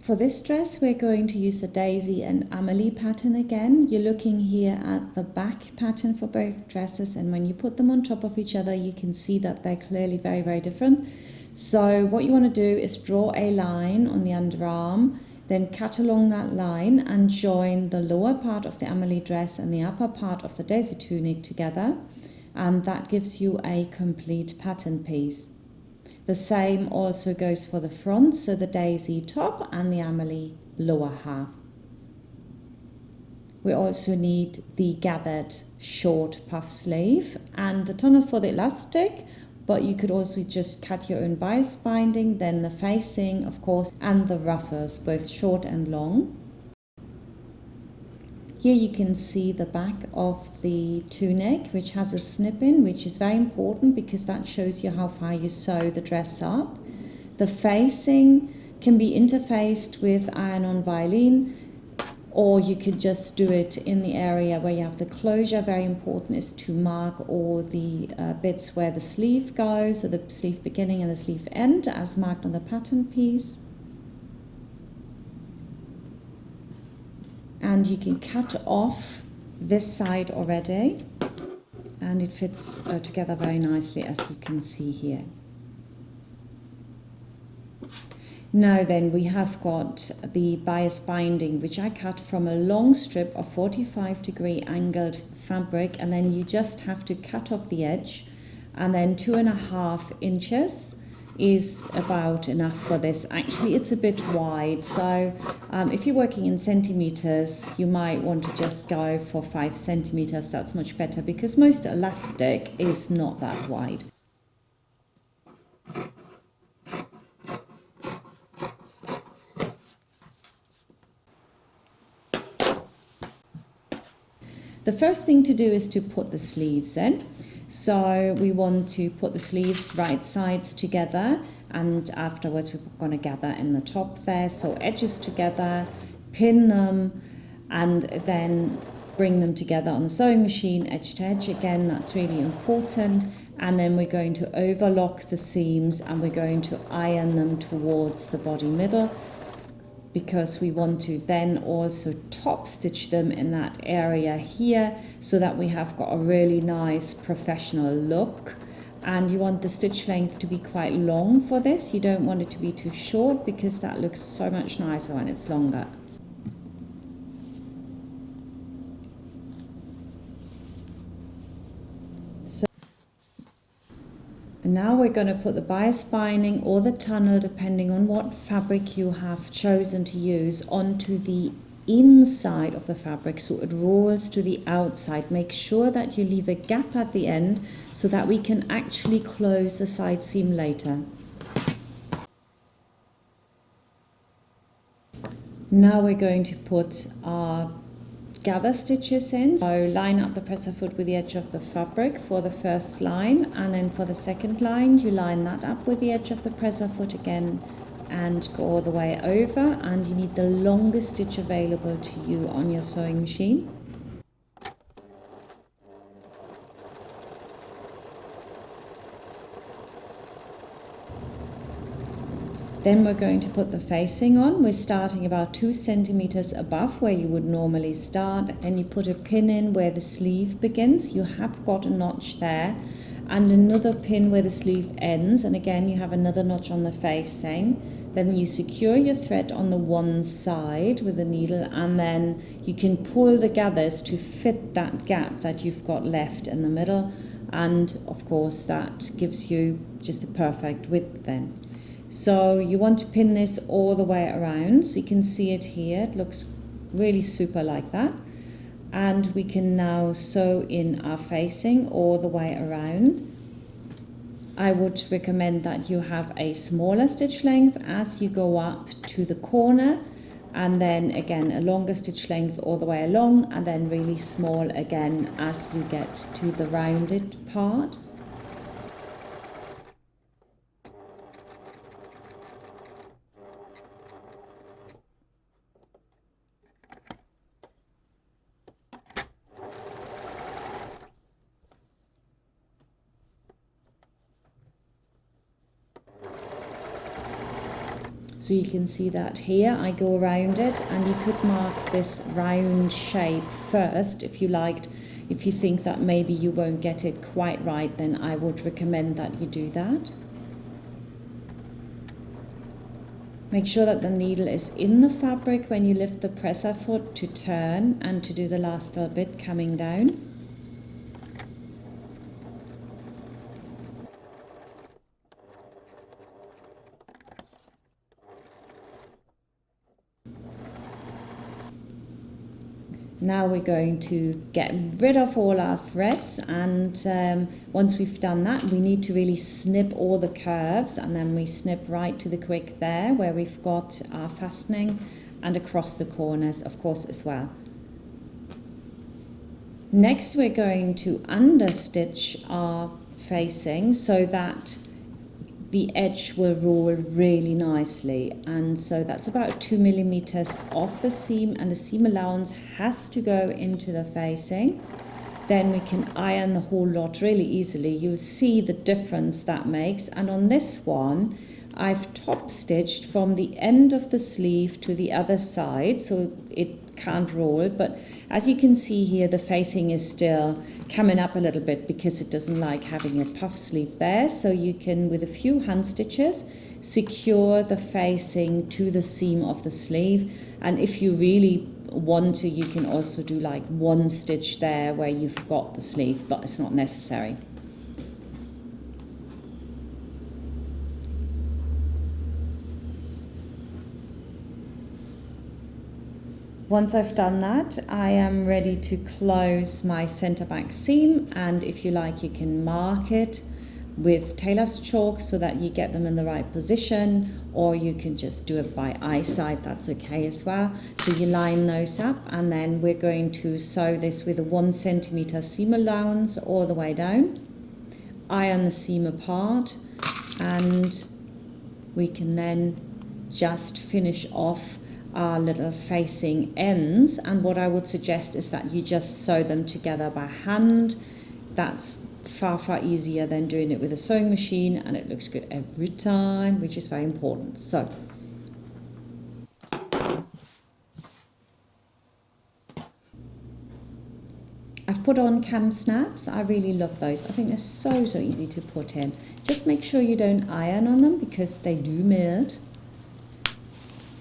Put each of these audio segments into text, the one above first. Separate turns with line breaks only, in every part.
For this dress, we're going to use the Daisy and Amelie pattern again. You're looking here at the back pattern for both dresses, and when you put them on top of each other, you can see that they're clearly very, very different. So what you want to do is draw a line on the underarm, then cut along that line and join the lower part of the Amelie dress and the upper part of the Daisy tunic together, and that gives you a complete pattern piece. The same also goes for the front, so the Daisy top and the Amelie lower half. We also need the gathered short puff sleeve and the tunnel for the elastic, but you could also just cut your own bias binding, then the facing, of course, and the ruffles, both short and long. Here you can see the back of the tunic, which has a snip in, which is very important because that shows you how far you sew the dress up. The facing can be interfaced with iron-on violin, or you could just do it in the area where you have the closure. Very important is to mark all the bits where the sleeve goes, so the sleeve beginning and the sleeve end, as marked on the pattern piece. And you can cut off this side already, and it fits together very nicely, as you can see here. Now then, we have got the bias binding, which I cut from a long strip of 45-degree angled fabric, and then you just have to cut off the edge, and then 2.5 inches is about enough for this. Actually, it's a bit wide, so if you're working in centimeters, you might want to just go for 5 centimeters. That's much better because most elastic is not that wide. The first thing to do is to put the sleeves in. So we want to put the sleeves right sides together, and afterwards we're going to gather in the top there. So edges together, pin them, and then bring them together on the sewing machine, edge to edge. Again, that's really important. And then we're going to overlock the seams and we're going to iron them towards the body middle, because we want to then also top stitch them in that area here so that we have got a really nice professional look. And you want the stitch length to be quite long for this. You don't want it to be too short because that looks so much nicer when it's longer. And now we're going to put the bias binding or the tunnel, depending on what fabric you have chosen to use, onto the inside of the fabric so it rolls to the outside. Make sure that you leave a gap at the end so that we can actually close the side seam later. Now we're going to put our gather stitches in. So line up the presser foot with the edge of the fabric for the first line, and then for the second line you line that up with the edge of the presser foot again and go all the way over, and you need the longest stitch available to you on your sewing machine. Then we're going to put the facing on. We're starting about 2 centimeters above where you would normally start. Then you put a pin in where the sleeve begins. You have got a notch there, and another pin where the sleeve ends. And again, you have another notch on the facing. Then you secure your thread on the one side with a needle, and then you can pull the gathers to fit that gap that you've got left in the middle. And of course, that gives you just the perfect width then. So you want to pin this all the way around, so you can see it here. It looks really super like that. And we can now sew in our facing all the way around. I would recommend that you have a smaller stitch length as you go up to the corner, and then again a longer stitch length all the way along, and then really small again as you get to the rounded part. So you can see that here I go around it, and you could mark this round shape first if you liked. If you think that maybe you won't get it quite right, then I would recommend that you do that. Make sure that the needle is in the fabric when you lift the presser foot to turn and to do the last little bit coming down. Now we're going to get rid of all our threads, and once we've done that, we need to really snip all the curves, and then we snip right to the quick there where we've got our fastening, and across the corners of course as well. Next we're going to understitch our facing so that the edge will roll really nicely, and so that's about 2 millimeters off the seam, and the seam allowance has to go into the facing. Then we can iron the whole lot really easily. You'll see the difference that makes, and on this one I've top stitched from the end of the sleeve to the other side so it can't roll, but as you can see here, the facing is still coming up a little bit because it doesn't like having a puff sleeve there. So you can, with a few hand stitches, secure the facing to the seam of the sleeve. And if you really want to, you can also do like one stitch there where you've got the sleeve, but it's not necessary. Once I've done that, I am ready to close my center back seam, and if you like, you can mark it with tailor's chalk so that you get them in the right position, or you can just do it by eyesight, that's okay as well. So you line those up, and then we're going to sew this with a 1 centimeter seam allowance all the way down, iron the seam apart, and we can then just finish off our little facing ends. And what I would suggest is that you just sew them together by hand. That's far easier than doing it with a sewing machine, and it looks good every time, which is very important. So I've put on cam snaps. I really love those. I think they're so easy to put in. Just make sure you don't iron on them because they do melt.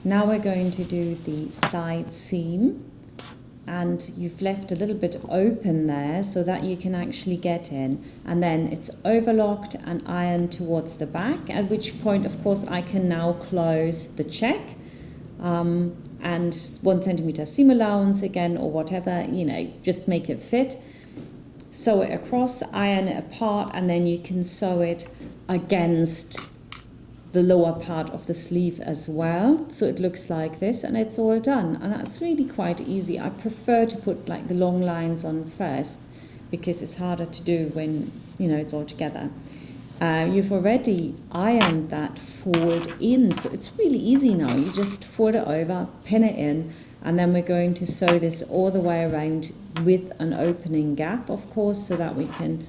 Now we're going to do the side seam, and you've left a little bit open there so that you can actually get in, and then it's overlocked and ironed towards the back, at which point of course I can now close the check, and 1 centimeter seam allowance again, or whatever, you know, just make it fit. Sew it across, iron it apart, and then you can sew it against the lower part of the sleeve as well, so it looks like this, and it's all done. And that's really quite easy. I prefer to put like the long lines on first because it's harder to do when, you know, it's all together. You've already ironed that fold in, so it's really easy now. You just fold it over, pin it in, and then we're going to sew this all the way around with an opening gap, of course, so that we can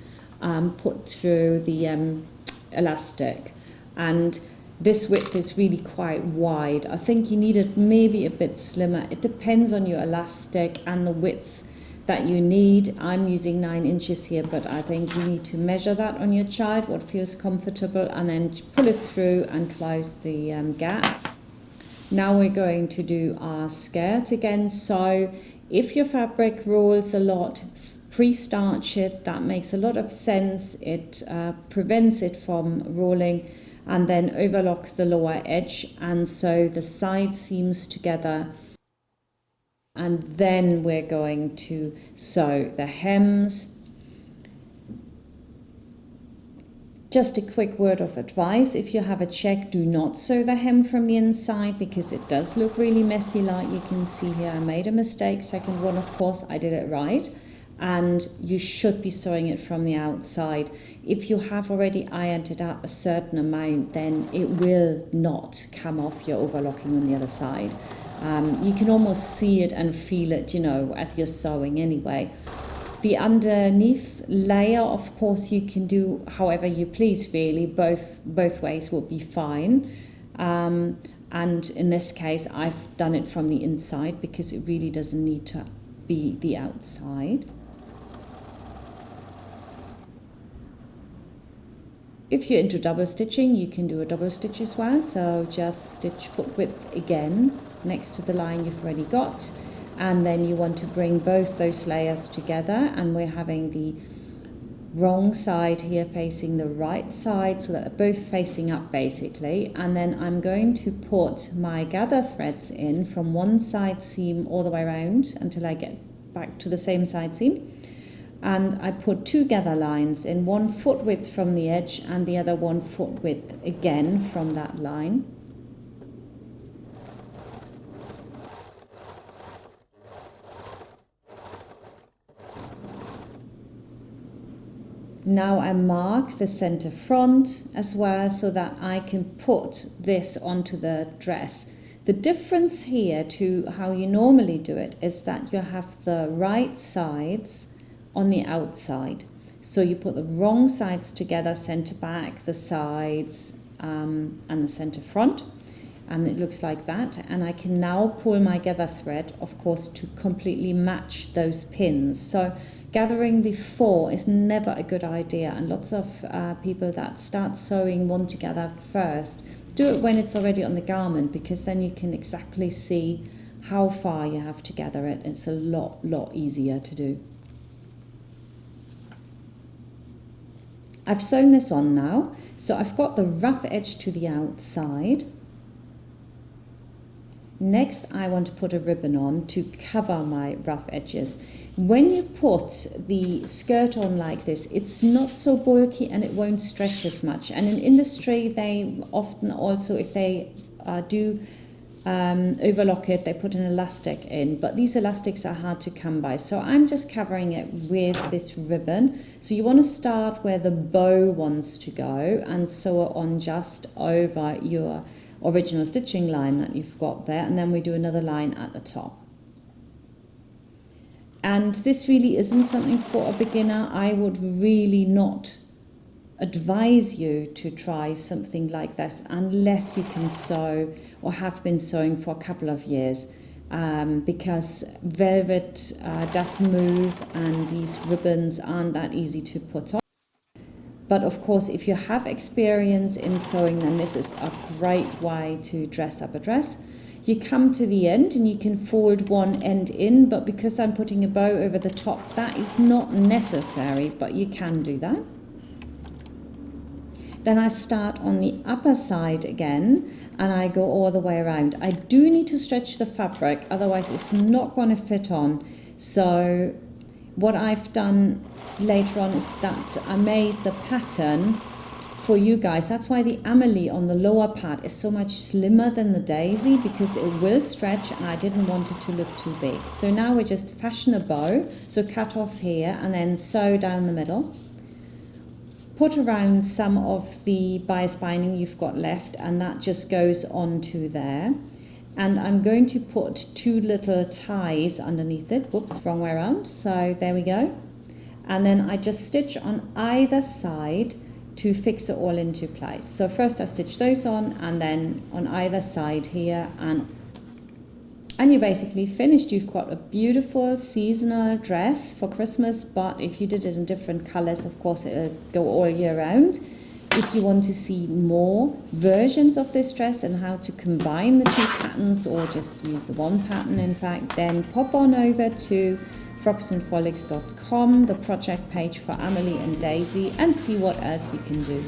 put through the elastic. And this width is really quite wide. I think you need it maybe a bit slimmer. It depends on your elastic and the width that you need. I'm using 9 inches here, but I think you need to measure that on your child, what feels comfortable, and then pull it through and close the gap. Now we're going to do our skirt again. So if your fabric rolls a lot, pre-starch it. That makes a lot of sense. It prevents it from rolling. And then overlock the lower edge and sew the side seams together, and then we're going to sew the hems. Just a quick word of advice: if you have a check, do not sew the hem from the inside because it does look really messy, like you can see here. I made a mistake. Second one, of course, I did it right. And you should be sewing it from the outside. If you have already ironed it up a certain amount, then it will not come off your overlocking on the other side. You can almost see it and feel it, you know, as you're sewing anyway. The underneath layer, of course, you can do however you please, really. Both ways will be fine. And in this case, I've done it from the inside because it really doesn't need to be the outside. If you're into double stitching, you can do a double stitch as well. So just stitch foot width again next to the line you've already got. And then you want to bring both those layers together, and we're having the wrong side here facing the right side, so that they're both facing up basically. And then I'm going to put my gather threads in from one side seam all the way around until I get back to the same side seam. And I put 2 gather lines in, 1 foot width from the edge and the other 1 foot width again from that line. Now I mark the center front as well, so that I can put this onto the dress. The difference here to how you normally do it is that you have the right sides on the outside. So you put the wrong sides together, center back, the sides and the center front, and it looks like that. And I can now pull my gather thread, of course, to completely match those pins. So gathering before is never a good idea, and lots of people that start sewing want to gather first. Do it when it's already on the garment, because then you can exactly see how far you have to gather it. It's a lot easier to do. I've sewn this on now, so I've got the rough edge to the outside. Next, I want to put a ribbon on to cover my rough edges. When you put the skirt on like this, it's not so bulky and it won't stretch as much. And in industry, they often also, if they do overlock it, they put an elastic in, but these elastics are hard to come by. So I'm just covering it with this ribbon. So you want to start where the bow wants to go and sew it on just over your original stitching line that you've got there, and then we do another line at the top. And this really isn't something for a beginner. I would really not advise you to try something like this unless you can sew or have been sewing for a couple of years, because velvet does move and these ribbons aren't that easy to put on. But of course, if you have experience in sewing, then this is a great way to dress up a dress. You come to the end and you can fold one end in, but because I'm putting a bow over the top, that is not necessary, but you can do that. Then I start on the upper side again and I go all the way around. I do need to stretch the fabric, otherwise it's not going to fit on. So what I've done later on is that I made the pattern for you guys. That's why the Amelie on the lower part is so much slimmer than the Daisy, because it will stretch and I didn't want it to look too big. So now we just fashion a bow, so cut off here and then sew down the middle. Put around some of the bias binding you've got left, and that just goes onto there. And I'm going to put 2 little ties underneath it. Whoops, wrong way around. So there we go. And then I just stitch on either side to fix it all into place. So first I stitch those on, and then on either side here, and you're basically finished. You've got a beautiful seasonal dress for Christmas, but if you did it in different colors, of course it'll go all year round. If you want to see more versions of this dress and how to combine the 2 patterns, or just use the 1 pattern in fact, then pop on over to frocksandfrolics.com, the project page for Amelie and Daisy, and see what else you can do.